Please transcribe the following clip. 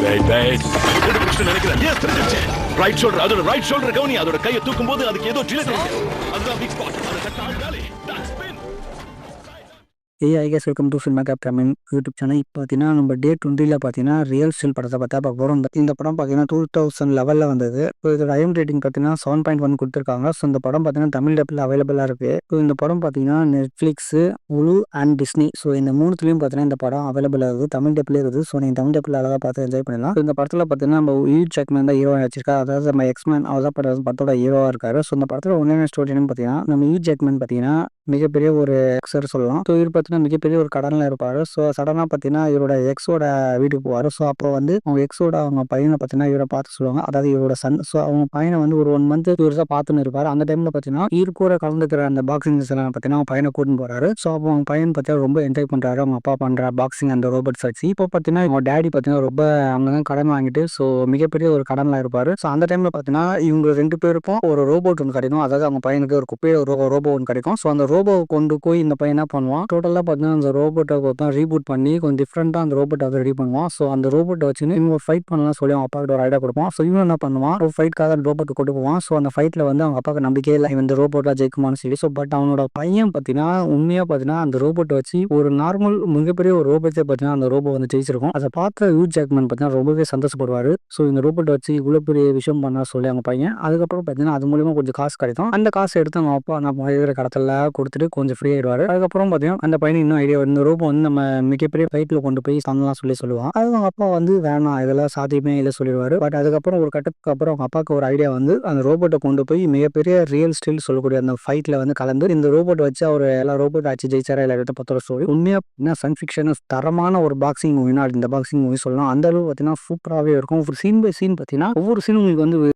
Right shoulder அதோட right shoulder கவனி அதோட கையை தூக்கும் போது அதுக்கு ஏதோ ஜிலக் இருக்கு அதுதான் பிக் ஸ்பாட் அந்த சட்ட ஆள்தாலே தட்ஸ் ஸ்பின் ஏ ஐ கேஸ் welcome to Film Cap Tamil YouTube channel. இப்போ பார்த்தீங்கன்னா நம்ம டே 20ல் பார்த்தீங்கன்னா ரியல் ஸ்டில் படத்தை பார்த்தா பார்க்க போகிறோம். இந்த படம் பார்த்தீங்கன்னா 2011 வந்தது. இப்போ இதோட ஐஎம் ரேட்டிங் பார்த்தீங்கன்னா 7.1 கொடுத்துருக்காங்க. ஸோ இந்த படம் பார்த்தீங்கன்னா தமிழ் டப்பில் அவைலபிளாக இருக்குது. ஸோ இந்த படம் பார்த்தீங்கன்னா Netflix, Hulu and Disney, so இந்த மூணுத்துலேயும் பார்த்தீங்கன்னா இந்த படம் அவைலபிளாக இருக்குது. தமிழ் டப்பிலே இருக்குது. ஸோ நீங்கள் தமிழ் டப்பில் அழகாக பார்த்து என்ஜாய் பண்ணலாம். ஸோ இந்த படத்தில் பார்த்தீங்கன்னா நம்ம ஹியூ ஜாக்மேன் தான் ஹீரோவாக வச்சிருக்காரு. அதாவது நம்ம எக்ஸ்மேன் அவர் தான் படத்தோட ஹீரோவாக இருக்காரு. ஸோ இந்த படத்தில் உண்மையான ஸ்டோரி என்னன்னு பார்த்தீங்கன்னா நம்ம ஹியூ ஜாக்மேன் பார்த்தீங்கன்னா மிகப்பெரிய ஒரு எக்ஸர் சொல்லலாம். ஸோ இவர் பார்த்தீங்கன்னா மிகப்பெரிய ஒரு கடனில் இருப்பார். ஸோ சடனாக பார்த்தீங்கன்னா இவரோட எக்ஸோட வீட்டுக்கு போவார். ஸோ அப்போ வந்து அவங்க எக்ஸோட அவங்க பையனை பார்த்தீங்கன்னா இவரை பார்த்து சொல்லுவாங்க, அதாவது இவரோட சன். ஸோ அவங்க பையனை வந்து ஒரு 1 மந்த் இவர்ஸாக பார்த்துன்னு இருப்பார். அந்த டைமில் பார்த்தீங்கன்னா இவர் கூட கலந்துக்கிற அந்த பாக்ஸிங் பார்த்தீங்கன்னா அவங்க பையனை கூட்டின்னு போறாரு. ஸோ அப்போ அவங்க பையன் பார்த்தீங்கன்னா ரொம்ப என்ஜாய் பண்ணுறாரு அவங்க அப்பா பண்ணுற பாக்ஸிங் அந்த ரோபோட்ஸ் வச்சு. இப்போ பார்த்தீங்கன்னா அவங்க டேடி பார்த்தீங்கன்னா ரொம்ப அவங்க தான் கடன் வாங்கிட்டு ஸோ மிகப்பெரிய ஒரு கடனில் இருப்பார். ஸோ அந்த டைமில் பார்த்தீங்கன்னா இவங்க 2 பேருக்கும் ஒரு ரோபோட் ஒன்று கிடைக்கும். அதாவது அவங்க பையனுக்கு ஒரு குப்பையை ரோபோ ஒன்று கிடைக்கும். ஸோ அந்த ரோபோ கொண்டு போய் இந்த பையன் என்ன பண்ணுவான், டோட்டலாக பார்த்தீங்கன்னா அந்த ரோபோட்டை பார்த்தா ரீபூட் பண்ணி கொஞ்சம் டிஃப்ரெண்ட்டாக அந்த ரோபோட்டை வந்து ரெடி பண்ணுவான். ஸோ அந்த ரோபோட்டை வச்சுன்னு இவங்க ஃபைட் பண்ணலாம் சொல்லி அவங்க அப்பாவுக்கு ஒரு ஐடியா கொடுப்பான். ஸோ இவன் என்ன பண்ணுவான், ஒரு ஃபைட்காக அந்த ரோபோட்டை கொண்டு போவான். ஸோ அந்த ஃபைட்டில் வந்து அவங்க அப்பாவுக்கு நம்பிக்கையே இல்லை இந்த ரோபோட்டாக ஜெயிக்குமான்னு சொல்லி. ஸோ பட் அவனோட பையன் பார்த்தீங்கன்னா உண்மையாக பார்த்தீங்கன்னா அந்த ரோபோட்டை வச்சு ஒரு நார்மல் மிகப்பெரிய ஒரு ரோபோட்டை பார்த்தீங்கன்னா அந்த ரோபோ வந்து ஜெயிச்சிருக்கும். அதை பார்த்த ஹியூ ஜாக்மேன் பார்த்தீங்கன்னா ரொம்பவே சந்தோஷப்படுவார். ஸோ இந்த ரோபோட்டை வச்சு இவ்வளோ பெரிய விஷயம் பண்ண சொல்லி அவங்க பையன். அதுக்கப்புறம் பார்த்தீங்கன்னா அது மூலியமாக கொஞ்சம் காசு கிடைக்கும். அந்த காசை எடுத்து அவங்க அப்பா நம்ம இருக்கிற கடத்தில் கொடுத்துட்டு கொஞ்சம் ஃப்ரீ ஆயிடுவார். அதுக்கப்புறம் பார்த்தீங்கன்னா அந்த பையன் இன்னும் ஐடியா இந்த ரோபோ வந்து நம்ம மிகப்பெரிய ஃபைட்டில் கொண்டு போய் தந்தலாம் சொல்லுவான். அது அவங்க அப்பா வந்து வேணாம் இதெல்லாம் சாத்தியமே இல்லை சொல்லிடுவாரு. பட் அதுக்கப்புறம் ஒரு கட்டத்துக்கு அப்புறம் அவங்க அப்பாவுக்கு ஒரு ஐடியா வந்து அந்த ரோபோட்டை கொண்டு போய் மிகப்பெரிய ரியல் ஸ்டில் சொல்லக்கூடிய அந்த ஃபைட்டில் வந்து கலந்து இந்த ரோபோட் வச்சு அவர் எல்லா ரோபோட் ஆச்சு ஜெயிச்சாரா இல்லை எடுத்த பத்தோட ஸ்டோரி. உண்மையாக சன் ஃபிக்ஷன் தரமான ஒரு பாக்ஸிங் மூவினா இந்த பாக்ஸிங் மூவி சொல்லலாம். அந்த அளவு பார்த்தீங்கன்னா சூப்பராகவே இருக்கும். ஒரு சீன் பை சீன் பார்த்தீங்கன்னா ஒவ்வொரு சீனும் உங்களுக்கு வந்து